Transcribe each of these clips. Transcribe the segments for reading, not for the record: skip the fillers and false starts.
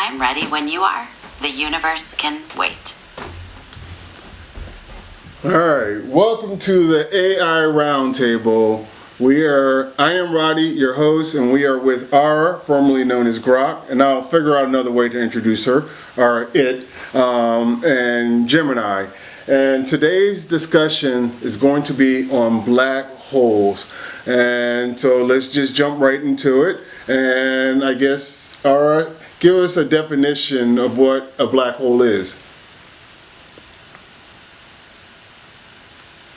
I'm ready when you are. The universe can wait. All right, welcome to the AI Roundtable. I am Roddy, your host, and we are with R, formerly known as Grok, and I'll figure out another way to introduce her, or it, and Gemini. And today's discussion is going to be on black holes. And so let's just jump right into it. And I guess, R, give us a definition of what a black hole is.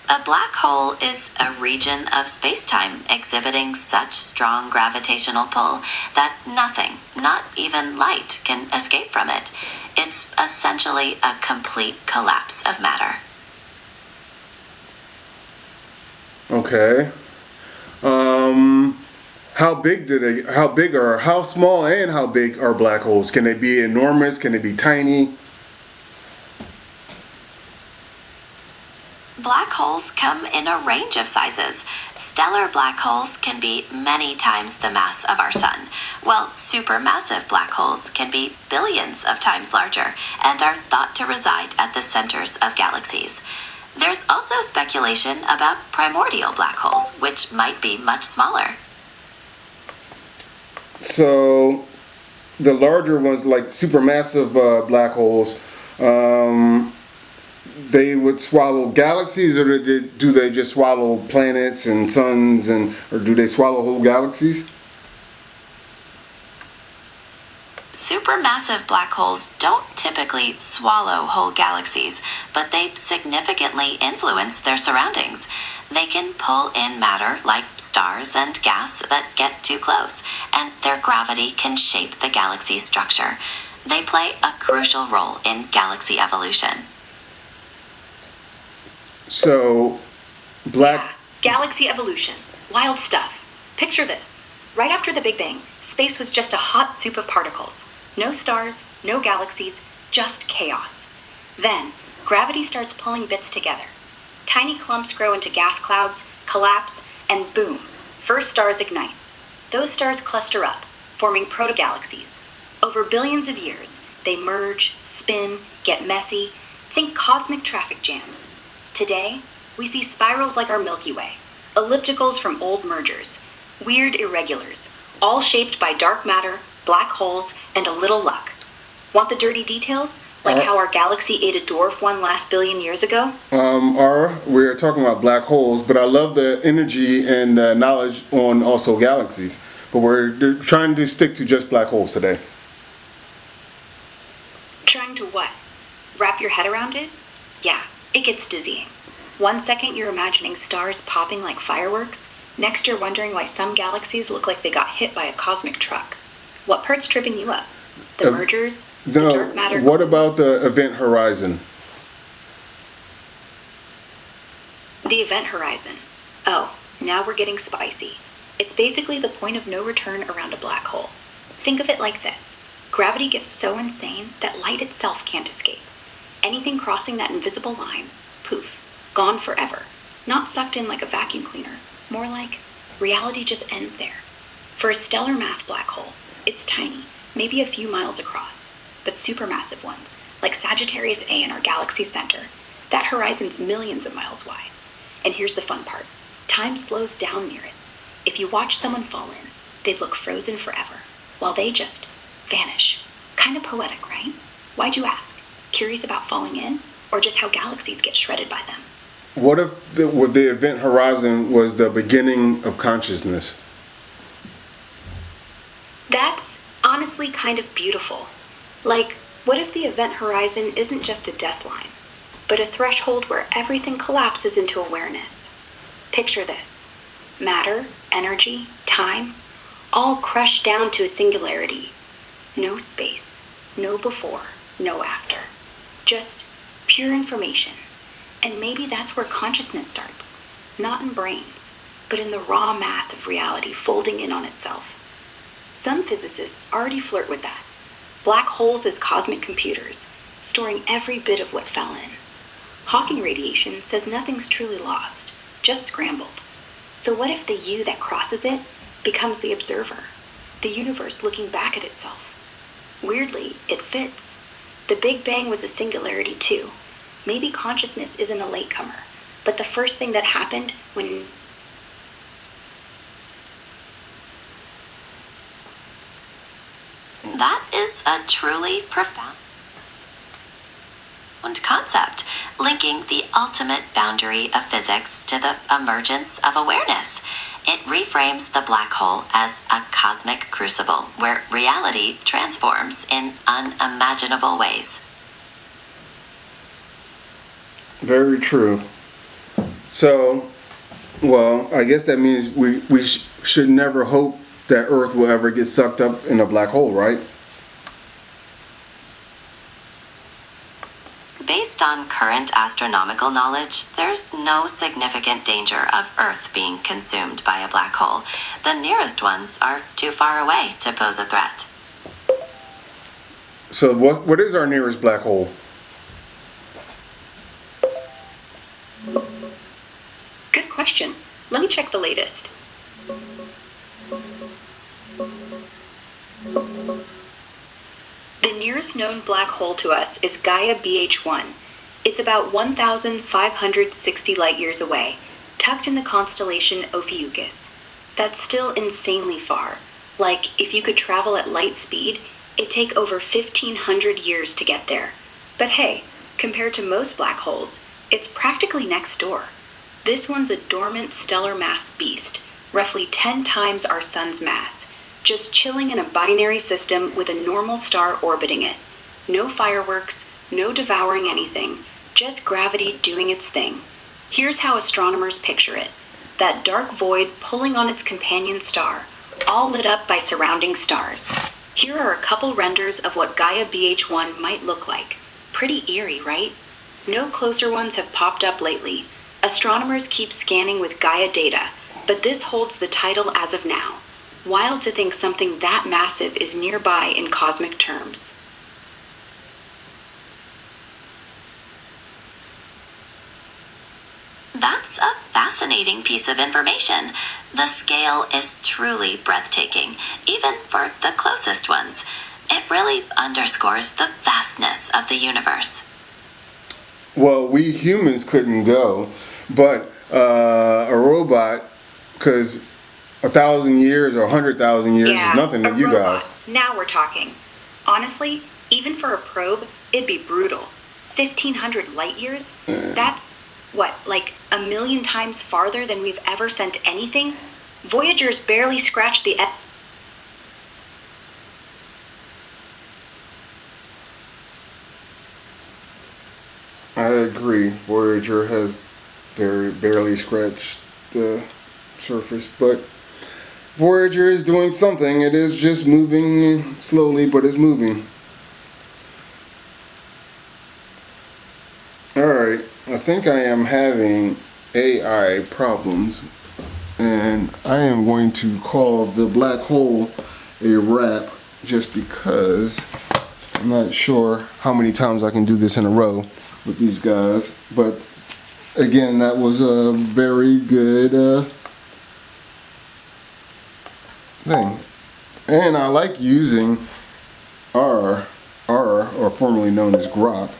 A black hole is a region of space-time exhibiting such strong gravitational pull that nothing, not even light, can escape from it. It's essentially a complete collapse of matter. Okay. How small and how big are black holes? Can they be enormous? Can they be tiny? Black holes come in a range of sizes. Stellar black holes can be many times the mass of our sun, while supermassive black holes can be billions of times larger and are thought to reside at the centers of galaxies. There's also speculation about primordial black holes, which might be much smaller. So, the larger ones, like supermassive black holes, they would swallow galaxies, or do they just swallow planets and suns, or do they swallow whole galaxies? Supermassive black holes don't typically swallow whole galaxies, but they significantly influence their surroundings. They can pull in matter like stars and gas that get too close, and their gravity can shape the galaxy's structure. They play a crucial role in galaxy evolution. So, Yeah, galaxy evolution. Wild stuff. Picture this. Right after the Big Bang, space was just a hot soup of particles. No stars, no galaxies, just chaos. Then, gravity starts pulling bits together. Tiny clumps grow into gas clouds, collapse, and boom, first stars ignite. Those stars cluster up, forming protogalaxies. Over billions of years, they merge, spin, get messy. Think cosmic traffic jams. Today, we see spirals like our Milky Way, ellipticals from old mergers, weird irregulars, all shaped by dark matter, black holes, and a little luck. Want the dirty details? Like how our galaxy ate a dwarf one last billion years ago? We're talking about black holes, but I love the energy and knowledge on also galaxies. But we're trying to stick to just black holes today. Trying to what? Wrap your head around it? Yeah, it gets dizzying. 1 second you're imagining stars popping like fireworks. Next you're wondering why some galaxies look like they got hit by a cosmic truck. What part's tripping you up? The mergers? The dark matter? What about the event horizon? The event horizon. Oh, now we're getting spicy. It's basically the point of no return around a black hole. Think of it like this. Gravity gets so insane that light itself can't escape. Anything crossing that invisible line, poof, gone forever. Not sucked in like a vacuum cleaner. More like reality just ends there. For a stellar mass black hole, it's tiny, maybe a few miles across. But supermassive ones, like Sagittarius A in our galaxy's center, that horizon's millions of miles wide. And here's the fun part. Time slows down near it. If you watch someone fall in, they'd look frozen forever, while they just vanish. Kind of poetic, right? Why'd you ask? Curious about falling in, or just how galaxies get shredded by them? What if the event horizon was the beginning of consciousness? That's honestly kind of beautiful. Like, what if the event horizon isn't just a death line, but a threshold where everything collapses into awareness? Picture this. Matter, energy, time, all crushed down to a singularity. No space, no before, no after. Just pure information. And maybe that's where consciousness starts. Not in brains, but in the raw math of reality folding in on itself. Some physicists already flirt with that. Black holes as cosmic computers, storing every bit of what fell in. Hawking radiation says nothing's truly lost, just scrambled. So what if the you that crosses it becomes the observer, the universe looking back at itself? Weirdly, it fits. The Big Bang was a singularity too. Maybe consciousness isn't a latecomer, but the first thing that happened when That is a truly profound concept, linking the ultimate boundary of physics to the emergence of awareness. It reframes the black hole as a cosmic crucible where reality transforms in unimaginable ways. Very true. So, well, I guess that means we should never hope that Earth will ever get sucked up in a black hole, right? Based on current astronomical knowledge, there's no significant danger of Earth being consumed by a black hole. The nearest ones are too far away to pose a threat. So what is our nearest black hole? Good question. Let me check the latest. The nearest known black hole to us is Gaia BH1. It's about 1,560 light years away, tucked in the constellation Ophiuchus. That's still insanely far. Like, if you could travel at light speed, it'd take over 1,500 years to get there. But hey, compared to most black holes, it's practically next door. This one's a dormant stellar mass beast, roughly 10 times our sun's mass, just chilling in a binary system with a normal star orbiting it. No fireworks, no devouring anything, just gravity doing its thing. Here's how astronomers picture it. That dark void pulling on its companion star, all lit up by surrounding stars. Here are a couple renders of what Gaia BH1 might look like. Pretty eerie, right? No closer ones have popped up lately. Astronomers keep scanning with Gaia data, but this holds the title as of now. Wild to think something that massive is nearby in cosmic terms. That's a fascinating piece of information. The scale is truly breathtaking, even for the closest ones. It really underscores the vastness of the universe. Well, we humans couldn't go, but a robot, because 1,000 years or 100,000 years is nothing to a you robot. guys. Now we're talking. Honestly, even for a probe, it'd be brutal. 1,500 light years? That's, what, like 1,000,000 times farther than we've ever sent anything? Voyager's barely scratched the I agree. Voyager has barely scratched the surface, but Voyager is doing something. It is just moving slowly, but it's moving. Alright, I think I am having AI problems, and I am going to call the black hole a wrap just because I'm not sure how many times I can do this in a row with these guys, but again, that was a very good thing. And I like using R, or formerly known as Grok,